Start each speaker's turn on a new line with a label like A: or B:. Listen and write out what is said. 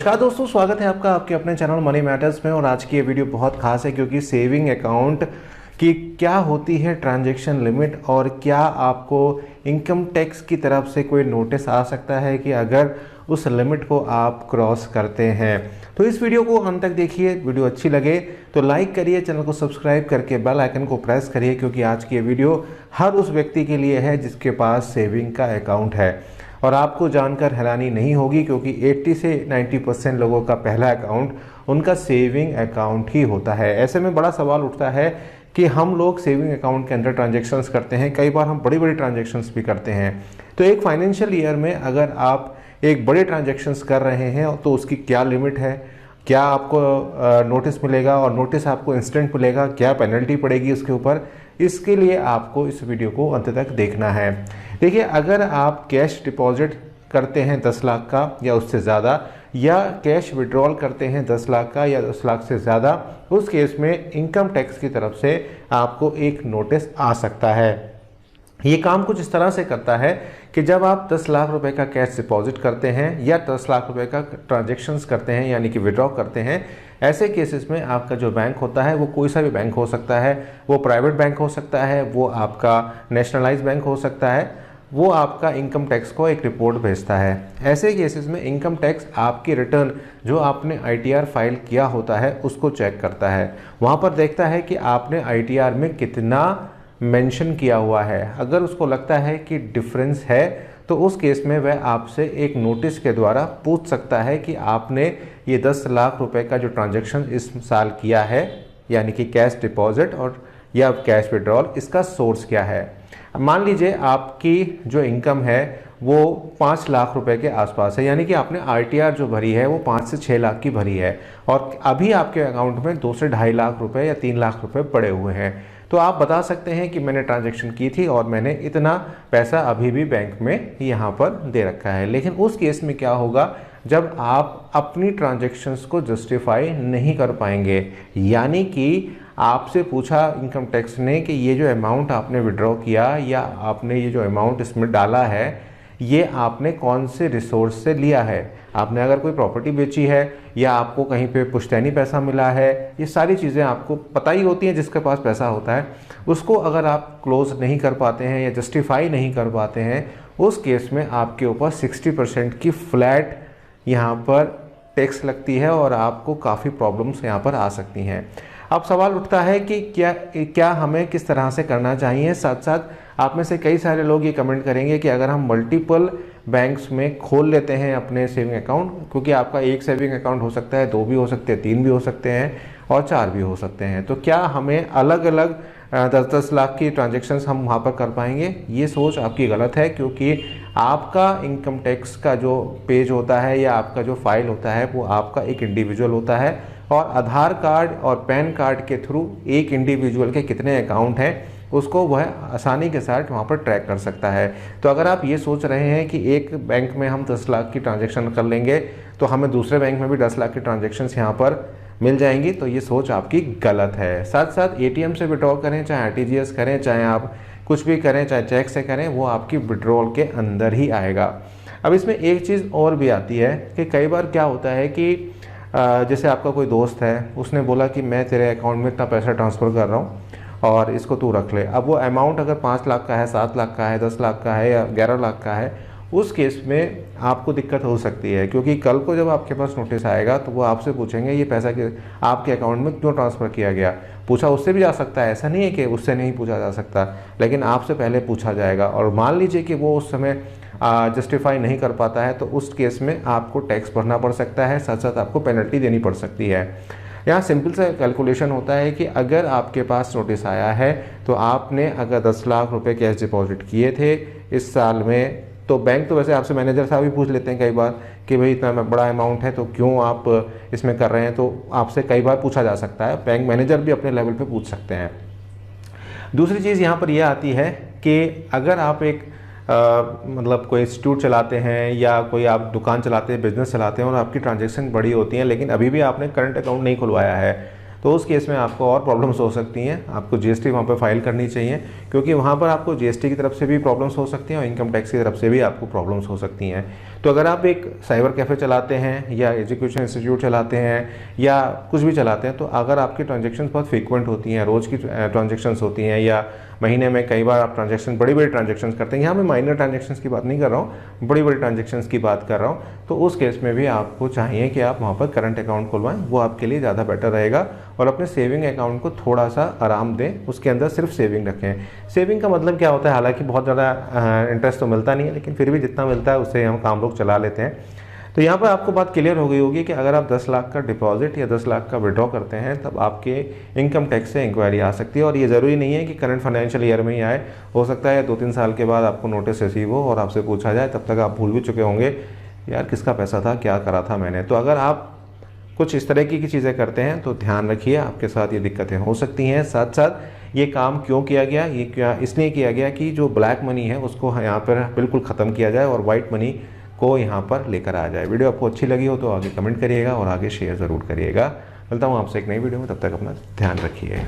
A: नमस्कार दोस्तों, स्वागत है आपका आपके अपने चैनल मनी मैटर्स में। और आज की ये वीडियो बहुत खास है क्योंकि सेविंग अकाउंट की क्या होती है ट्रांजैक्शन लिमिट और क्या आपको इनकम टैक्स की तरफ से कोई नोटिस आ सकता है कि अगर उस लिमिट को आप क्रॉस करते हैं। तो इस वीडियो को अंत तक देखिए। वीडियो अच्छी लगे तो लाइक करिए, चैनल को सब्सक्राइब करके बेल आइकन को प्रेस करिए क्योंकि आज की ये वीडियो हर उस व्यक्ति के लिए है जिसके पास सेविंग का अकाउंट है। और आपको जानकर हैरानी नहीं होगी क्योंकि 80 से 90% लोगों का पहला अकाउंट उनका सेविंग अकाउंट ही होता है। ऐसे में बड़ा सवाल उठता है कि हम लोग सेविंग अकाउंट के अंदर ट्रांजैक्शंस करते हैं, कई बार हम बड़ी बड़ी ट्रांजैक्शंस भी करते हैं। तो एक फाइनेंशियल ईयर में अगर आप एक बड़े ट्रांजैक्शंस कर रहे हैं तो उसकी क्या लिमिट है, क्या आपको नोटिस मिलेगा और नोटिस आपको इंस्टेंट मिलेगा, क्या पेनल्टी पड़ेगी उसके ऊपर, इसके लिए आपको इस वीडियो को अंत तक देखना है। देखिए, अगर आप कैश डिपॉजिट करते हैं 10 लाख का या उससे ज़्यादा, या कैश विड्रॉल करते हैं 10 लाख का या 10 लाख से ज़्यादा, उस केस में इनकम टैक्स की तरफ से आपको एक नोटिस आ सकता है। ये काम कुछ इस तरह से करता है कि जब आप 10 लाख रुपए का कैश डिपॉजिट करते हैं या 10 लाख रुपए का ट्रांजैक्शंस करते हैं यानी कि विड्रॉ करते हैं, ऐसे केसेस में आपका जो बैंक होता है वो कोई सा भी बैंक हो सकता है, वो प्राइवेट बैंक हो सकता है, वो आपका नेशनलाइज बैंक हो सकता है, वो आपका इनकम टैक्स को एक रिपोर्ट भेजता है। ऐसे केसेस में इनकम टैक्स आपकी रिटर्न जो आपने आईटीआर फाइल किया होता है उसको चेक करता है। वहाँ पर देखता है कि आपने आईटीआर में कितना मेंशन किया हुआ है। अगर उसको लगता है कि डिफरेंस है तो उस केस में वह आपसे एक नोटिस के द्वारा पूछ सकता है कि आपने ये 10 लाख रुपए का जो ट्रांजैक्शन इस साल किया है यानी कि कैश डिपॉजिट और या कैश विड्रॉल, इसका सोर्स क्या है। मान लीजिए आपकी जो इनकम है वो 5 लाख रुपए के आसपास है, यानी कि आपने आरटीआर जो भरी है वो 5 से 6 लाख की भरी है और अभी आपके अकाउंट में 2 से 2.5 लाख रुपए या 3 लाख रुपए पड़े हुए हैं। तो आप बता सकते हैं कि मैंने ट्रांजैक्शन की थी और मैंने इतना पैसा अभी भी बैंक में यहाँ पर दे रखा है। लेकिन उस केस में क्या होगा, जब आप अपनी ट्रांजैक्शंस को जस्टिफाई नहीं कर पाएंगे, यानी कि आपसे पूछा इनकम टैक्स ने कि ये जो अमाउंट आपने विड्रॉ किया या आपने ये जो अमाउंट इसमें डाला है ये आपने कौन से रिसोर्स से लिया है। आपने अगर कोई प्रॉपर्टी बेची है या आपको कहीं पे पुश्तैनी पैसा मिला है, ये सारी चीज़ें आपको पता ही होती हैं जिसके पास पैसा होता है। उसको अगर आप क्लोज नहीं कर पाते हैं या जस्टिफाई नहीं कर पाते हैं, उस केस में आपके ऊपर 60% की फ्लैट यहाँ पर टैक्स लगती है और आपको काफ़ी प्रॉब्लम्स यहाँ पर आ सकती हैं। अब सवाल उठता है कि क्या हमें किस तरह से करना चाहिए। साथ साथ आप में से कई सारे लोग ये कमेंट करेंगे कि अगर हम मल्टीपल बैंक्स में खोल लेते हैं अपने सेविंग अकाउंट, क्योंकि आपका एक सेविंग अकाउंट हो सकता है, 2 भी हो सकते हैं, 3 भी हो सकते हैं और 4 भी हो सकते हैं, तो क्या हमें अलग अलग 10-10 लाख की ट्रांजैक्शंस हम वहाँ पर कर पाएंगे। ये सोच आपकी गलत है क्योंकि आपका इनकम टैक्स का जो पेज होता है या आपका जो फाइल होता है वो आपका एक इंडिविजुअल होता है और आधार कार्ड और पैन कार्ड के थ्रू एक इंडिविजुअल के कितने अकाउंट हैं उसको वह आसानी के साथ वहाँ पर ट्रैक कर सकता है। तो अगर आप ये सोच रहे हैं कि एक बैंक में हम 10 लाख की ट्रांजैक्शन कर लेंगे तो हमें दूसरे बैंक में भी 10 लाख की ट्रांजैक्शंस यहाँ पर मिल जाएंगी, तो ये सोच आपकी गलत है। साथ साथ एटीएम से विड्रॉ करें, चाहे आरटीजीएस करें, चाहे आप कुछ भी करें, चाहे चेक से करें, वो आपकी विड्रॉल के अंदर ही आएगा। अब इसमें एक चीज़ और भी आती है कि कई बार क्या होता है कि जैसे आपका कोई दोस्त है, उसने बोला कि मैं तेरे अकाउंट में इतना पैसा ट्रांसफ़र कर रहा हूँ और इसको तू रख ले। अब वो अमाउंट अगर 5 लाख का है, 7 लाख का है, 10 लाख का है या 11 लाख का है, उस केस में आपको दिक्कत हो सकती है क्योंकि कल को जब आपके पास नोटिस आएगा तो वो आपसे पूछेंगे ये पैसा आपके अकाउंट में क्यों ट्रांसफ़र किया गया। पूछा उससे भी जा सकता है, ऐसा नहीं है कि उससे नहीं पूछा जा सकता, लेकिन आपसे पहले पूछा जाएगा। और मान लीजिए कि वो उस समय जस्टिफाई नहीं कर पाता है तो उस केस में आपको टैक्स भरना पड़ सकता है, साथ साथ आपको पेनल्टी देनी पड़ सकती है। यहाँ सिंपल सा कैलकुलेशन होता है कि अगर आपके पास नोटिस आया है तो आपने अगर 10 लाख रुपए कैश डिपॉजिट किए थे इस साल में, तो बैंक तो वैसे आपसे मैनेजर साहब भी पूछ लेते हैं कई बार कि भाई इतना बड़ा अमाउंट है तो क्यों आप इसमें कर रहे हैं, तो आपसे कई बार पूछा जा सकता है। बैंक मैनेजर भी अपने लेवल पे पूछ सकते हैं। दूसरी चीज़ यहाँ पर यह आती है कि अगर आप एक मतलब कोई इंस्टीट्यूट चलाते हैं या कोई आप दुकान चलाते हैं, बिजनेस चलाते हैं और आपकी ट्रांजैक्शन बड़ी होती हैं लेकिन अभी भी आपने करंट अकाउंट नहीं खुलवाया है, तो उस केस में आपको और प्रॉब्लम्स हो सकती हैं। आपको जीएसटी वहाँ पर फाइल करनी चाहिए, क्योंकि वहाँ पर आपको जीएसटी की तरफ से भी प्रॉब्लम्स हो सकती हैं और इनकम टैक्स की तरफ से भी आपको प्रॉब्लम्स हो सकती हैं। तो अगर आप एक साइबर कैफ़े चलाते हैं या एजुकेशन इंस्टीट्यूट चलाते हैं या कुछ भी चलाते हैं, तो अगर आपकी ट्रांजेक्शन बहुत फ्रीक्वेंट होती हैं, रोज़ की ट्रांजेक्शन्स होती हैं या महीने में कई बार आप ट्रांजेक्शन बड़ी ट्रांजेक्शन्स करते हैं, यहाँ मैं माइनर ट्रांजेक्शन्स की बात नहीं कर रहा हूँ, बड़ी ट्रांजेक्शन्स की बात कर रहा हूँ, तो उस केस में भी आपको चाहिए कि आप वहाँ पर करंट अकाउंट खुलवाएं। वो आपके लिए ज़्यादा बेटर रहेगा और अपने सेविंग अकाउंट को थोड़ा सा आराम दें, उसके अंदर सिर्फ सेविंग रखें। सेविंग का मतलब क्या होता है, हालांकि बहुत ज़्यादा इंटरेस्ट तो मिलता नहीं है, लेकिन फिर भी जितना मिलता है उससे हम काम लोग चला लेते हैं। तो यहाँ पर आपको बात क्लियर हो गई होगी कि अगर आप 10 लाख का डिपॉजिट या 10 लाख का विड्रॉ करते हैं तब आपके इनकम टैक्स से इंक्वायरी आ सकती है। और ये ज़रूरी नहीं है कि करंट फाइनेंशियल ईयर में ही आए, हो सकता है 2-3 साल के बाद आपको नोटिस रिसीव हो और आपसे पूछा जाए, तब तक आप भूल भी चुके होंगे यार किसका पैसा था, क्या करा था मैंने। तो अगर आप कुछ इस तरह की चीज़ें करते हैं तो ध्यान रखिए, आपके साथ ये दिक्कतें हो सकती हैं। साथ साथ ये काम क्यों किया गया, ये क्या इसलिए किया गया कि जो ब्लैक मनी है उसको यहाँ पर बिल्कुल ख़त्म किया जाए और वाइट मनी को यहाँ पर लेकर आ जाए। वीडियो आपको अच्छी लगी हो तो आगे कमेंट करिएगा और आगे शेयर ज़रूर करिएगा। मिलता हूँ आपसे एक नई वीडियो में, तब तक अपना ध्यान रखिए।